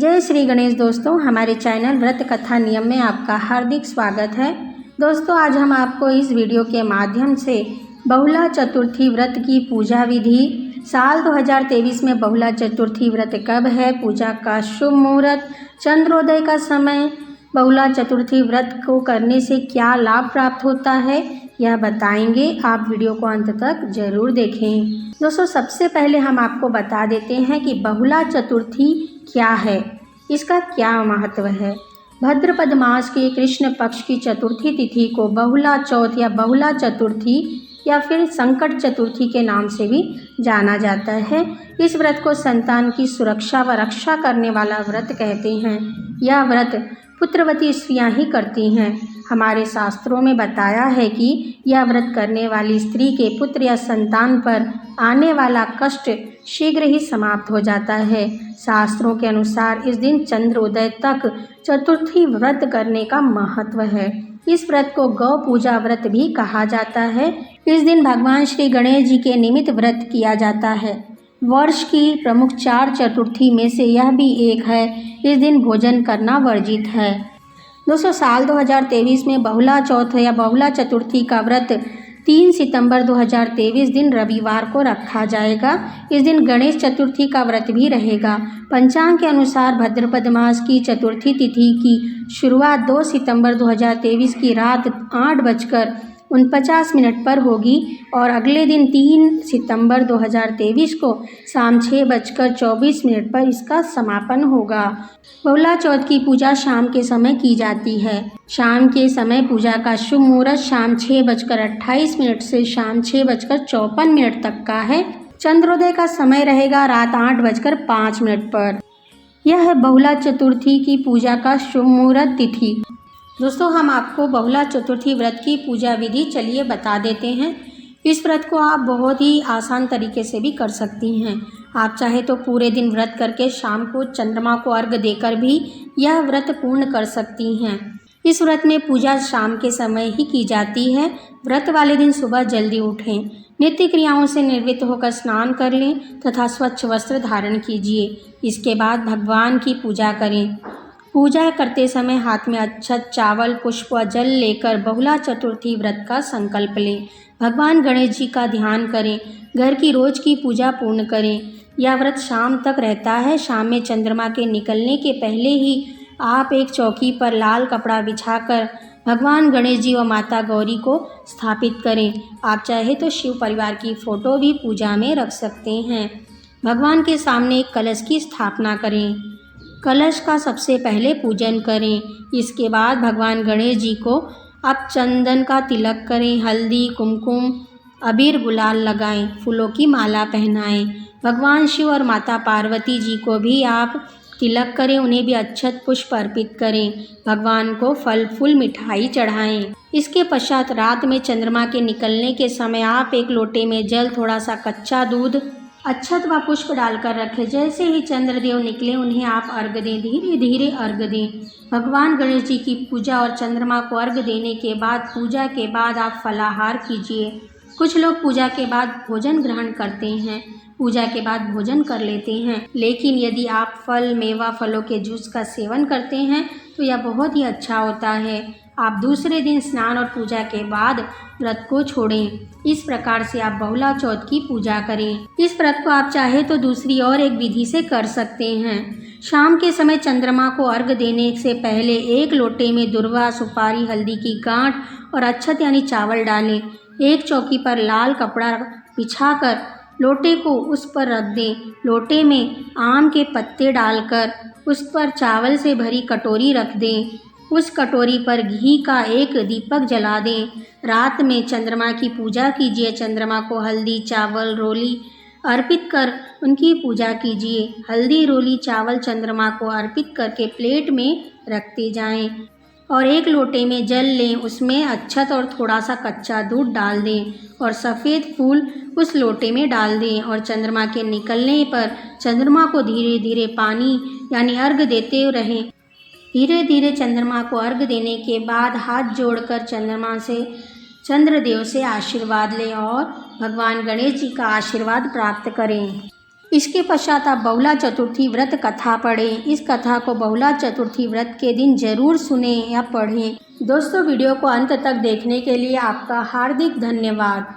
जय श्री गणेश दोस्तों, हमारे चैनल व्रत कथा नियम में आपका हार्दिक स्वागत है। दोस्तों, आज हम आपको इस वीडियो के माध्यम से बहुला चतुर्थी व्रत की पूजा विधि, साल 2023 में बहुला चतुर्थी व्रत कब है, पूजा का शुभ मुहूर्त, चंद्रोदय का समय, बहुला चतुर्थी व्रत को करने से क्या लाभ प्राप्त होता है, यह बताएंगे। आप वीडियो को अंत तक जरूर देखें। दोस्तों, सबसे पहले हम आपको बता देते हैं कि बहुला चतुर्थी क्या है, इसका क्या महत्व है। भाद्रपद मास के कृष्ण पक्ष की चतुर्थी तिथि को बहुला चौथ या बहुला चतुर्थी या फिर संकट चतुर्थी के नाम से भी जाना जाता है। इस व्रत को संतान की सुरक्षा व रक्षा करने वाला व्रत कहते हैं। यह व्रत पुत्रवती स्त्रियां ही करती हैं। हमारे शास्त्रों में बताया है कि यह व्रत करने वाली स्त्री के पुत्र या संतान पर आने वाला कष्ट शीघ्र ही समाप्त हो जाता है। शास्त्रों के अनुसार इस दिन चंद्रोदय तक चतुर्थी व्रत करने का महत्व है। इस व्रत को गौ पूजा व्रत भी कहा जाता है। इस दिन भगवान श्री गणेश जी के निमित्त व्रत किया जाता है। वर्ष की प्रमुख 4 चतुर्थी में से यह भी एक है। इस दिन भोजन करना वर्जित है। दोस्तों, साल 2023 में बहुला चौथ या बहुला चतुर्थी का व्रत 3 सितंबर 2023 दिन रविवार को रखा जाएगा। इस दिन गणेश चतुर्थी का व्रत भी रहेगा। पंचांग के अनुसार भाद्रपद मास की चतुर्थी तिथि की शुरुआत 2 सितंबर 2023 की रात 8:49 पर होगी और अगले दिन 3 सितंबर 2023 को शाम 6:24 पर इसका समापन होगा। बहुला चौथ की पूजा शाम के समय की जाती है। शाम के समय पूजा का शुभ मुहूर्त शाम 6:28 से शाम 6:54 तक का है। चंद्रोदय का समय रहेगा रात 8:05 पर। यह है बहुला चतुर्थी की पूजा का शुभ मुहूर्त तिथि। दोस्तों, हम आपको बहुला चतुर्थी व्रत की पूजा विधि चलिए बता देते हैं। इस व्रत को आप बहुत ही आसान तरीके से भी कर सकती हैं। आप चाहे तो पूरे दिन व्रत करके शाम को चंद्रमा को अर्घ देकर भी यह व्रत पूर्ण कर सकती हैं। इस व्रत में पूजा शाम के समय ही की जाती है। व्रत वाले दिन सुबह जल्दी उठें, नित्य क्रियाओं से निवृत्त होकर स्नान कर लें तथा स्वच्छ वस्त्र धारण कीजिए। इसके बाद भगवान की पूजा करें। पूजा करते समय हाथ में अक्षत, चावल, पुष्प व जल लेकर बहुला चतुर्थी व्रत का संकल्प लें। भगवान गणेश जी का ध्यान करें। घर की रोज की पूजा पूर्ण करें। यह व्रत शाम तक रहता है। शाम में चंद्रमा के निकलने के पहले ही आप एक चौकी पर लाल कपड़ा बिछाकर भगवान गणेश जी व माता गौरी को स्थापित करें। आप चाहे तो शिव परिवार की फोटो भी पूजा में रख सकते हैं। भगवान के सामने एक कलश की स्थापना करें। कलश का सबसे पहले पूजन करें। इसके बाद भगवान गणेश जी को आप चंदन का तिलक करें, हल्दी, कुमकुम, अबीर, गुलाल लगाएं, फूलों की माला पहनाएं। भगवान शिव और माता पार्वती जी को भी आप तिलक करें, उन्हें भी अक्षत पुष्प अर्पित करें। भगवान को फल फूल मिठाई चढ़ाएं। इसके पश्चात रात में चंद्रमा के निकलने के समय आप एक लोटे में जल, थोड़ा सा कच्चा दूध, अक्षत व पुष्प डालकर रखें। जैसे ही चंद्रदेव निकले उन्हें आप अर्घ दें, धीरे धीरे अर्घ दें। भगवान गणेश जी की पूजा और चंद्रमा को अर्घ देने के बाद पूजा के बाद आप फलाहार कीजिए। कुछ लोग पूजा के बाद भोजन ग्रहण करते हैं, पूजा के बाद भोजन कर लेते हैं, लेकिन यदि आप फल, मेवा, फलों के जूस का सेवन करते हैं तो यह बहुत ही अच्छा होता है। आप दूसरे दिन स्नान और पूजा के बाद व्रत को छोड़ें। इस प्रकार से आप बहुला चौथ की पूजा करें। इस व्रत को आप चाहे तो दूसरी और एक विधि से कर सकते हैं। शाम के समय चंद्रमा को अर्घ देने से पहले एक लोटे में दुर्वा, सुपारी, हल्दी की गांठ और अक्षत यानी चावल डालें। एक चौकी पर लाल कपड़ा बिछाकर लोटे को उस पर रख दें। लोटे में आम के पत्ते डालकर उस पर चावल से भरी कटोरी रख दें। उस कटोरी पर घी का एक दीपक जला दें। रात में चंद्रमा की पूजा कीजिए। चंद्रमा को हल्दी, चावल, रोली अर्पित कर उनकी पूजा कीजिए। हल्दी, रोली, चावल चंद्रमा को अर्पित करके प्लेट में रखते जाएं और एक लोटे में जल लें, उसमें अक्षत और थोड़ा सा कच्चा दूध डाल दें और सफ़ेद फूल उस लोटे में डाल दें और चंद्रमा के निकलने पर चंद्रमा को धीरे धीरे पानी यानी अर्घ देते रहें। धीरे धीरे चंद्रमा को अर्घ देने के बाद हाथ जोड़कर चंद्रदेव से आशीर्वाद लें और भगवान गणेश जी का आशीर्वाद प्राप्त करें। इसके पश्चात आप बहुला चतुर्थी व्रत कथा पढ़ें। इस कथा को बहुला चतुर्थी व्रत के दिन जरूर सुने या पढ़ें। दोस्तों, वीडियो को अंत तक देखने के लिए आपका हार्दिक धन्यवाद।